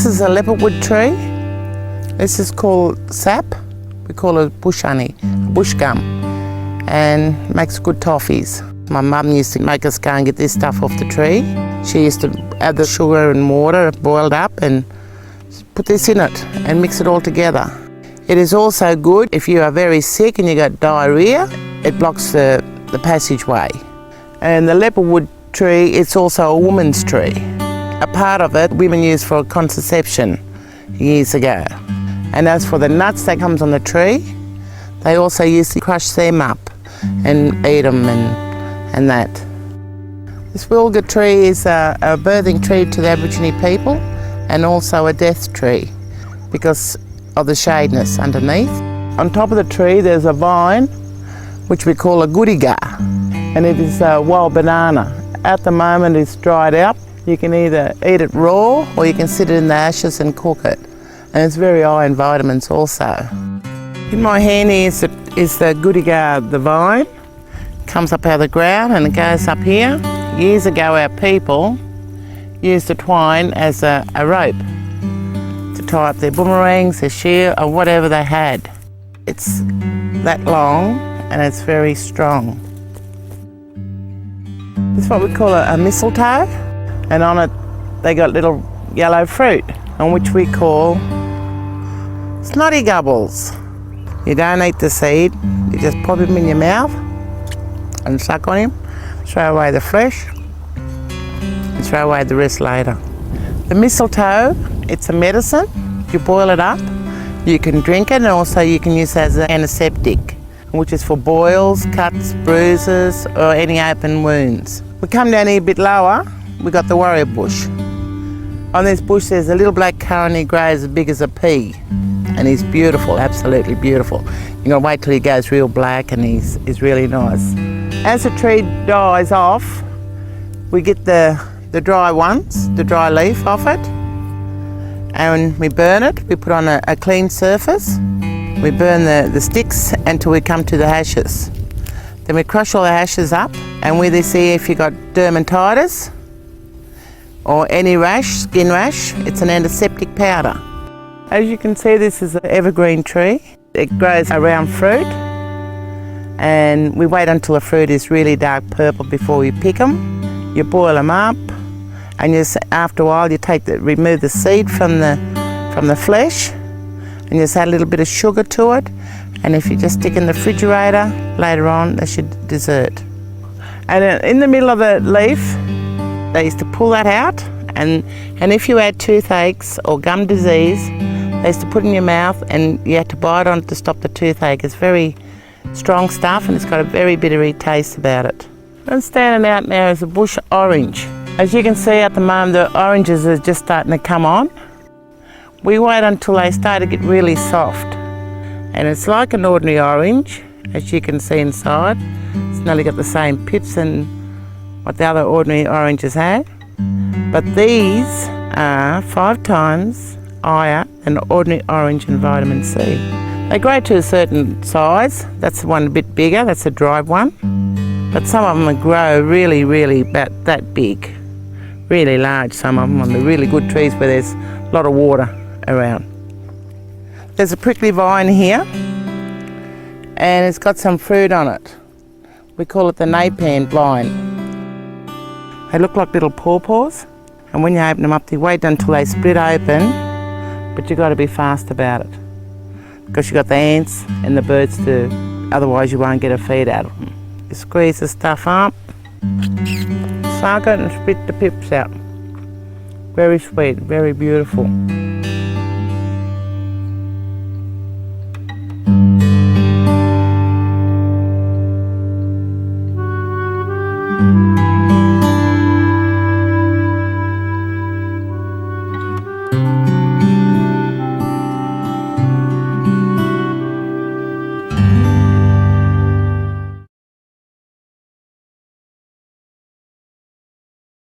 is a leopardwood tree. This is called sap. We call it bush honey, bush gum, and makes good toffees. My mum used to make us go and get this stuff off the tree. She used to add the sugar and water boiled up and put this in it and mix it all together. It is also good if you are very sick and you got diarrhea. It blocks the passageway. And the leopardwood tree, it's also a woman's tree. A part of it women used for contraception years ago. And as for the nuts that comes on the tree, they also used to crush them up and eat them and that. This Walgett tree is a birthing tree to the Aboriginal people and also a death tree because of the shadeness underneath. On top of the tree there's a vine which we call a goodigar, and it is a wild banana. At the moment it's dried out. You can either eat it raw or you can sit it in the ashes and cook it. And it's very high in vitamins also. In my hand here is the goodigar, the vine. Comes up out of the ground and it goes up here. Years ago our people used the twine as a rope to tie up their boomerangs, their shear or whatever they had. It's that long and it's very strong. It's what we call a mistletoe, and on it they got little yellow fruit, on which we call snotty gobbles. You don't eat the seed, you just pop him in your mouth and suck on him, throw away the flesh and throw away the rest later. The mistletoe, it's a medicine. You boil it up, you can drink it, and also you can use it as an antiseptic, which is for boils, cuts, bruises or any open wounds. We come down here a bit lower, we got the warrior bush. On this bush there's a little black currant. He grows as big as a pea and he's beautiful, absolutely beautiful. You're gonna wait till he goes real black and he's really nice. As the tree dies off, we get the dry ones, the dry leaf off it, and we burn it. We put on a clean surface. We burn the sticks until we come to the ashes. Then we crush all the ashes up, and with this here, if you've got dermatitis or any rash, skin rash, it's an antiseptic powder. As you can see, this is an evergreen tree. It grows around fruit, and we wait until the fruit is really dark purple before we pick them. You boil them up, and after a while you remove the seed from the flesh, and you just add a little bit of sugar to it, and if you just stick in the refrigerator, later on that's your dessert. And in the middle of the leaf, they used to pull that out, and if you had toothaches or gum disease, they used to put it in your mouth and you had to bite on it to stop the toothache. It's very strong stuff and it's got a very bittery taste about it. And standing out now is a bush orange. As you can see at the moment, the oranges are just starting to come on. We wait until they start to get really soft. And it's like an ordinary orange, as you can see inside. It's nearly got the same pips and what the other ordinary oranges have. But these are 5 times higher than ordinary orange in vitamin C. They grow to a certain size. That's the one a bit bigger, that's a dried one. But some of them grow really, really about that big. Really large, some of them, on the really good trees where there's a lot of water around. There's a prickly vine here, and it's got some fruit on it. We call it the Napan vine. They look like little pawpaws, and when you open them up, you wait until they split open, but you've got to be fast about it, because you've got the ants and the birds too, otherwise you won't get a feed out of them. You squeeze the stuff up, suck it and spit the pips out. Very sweet, very beautiful.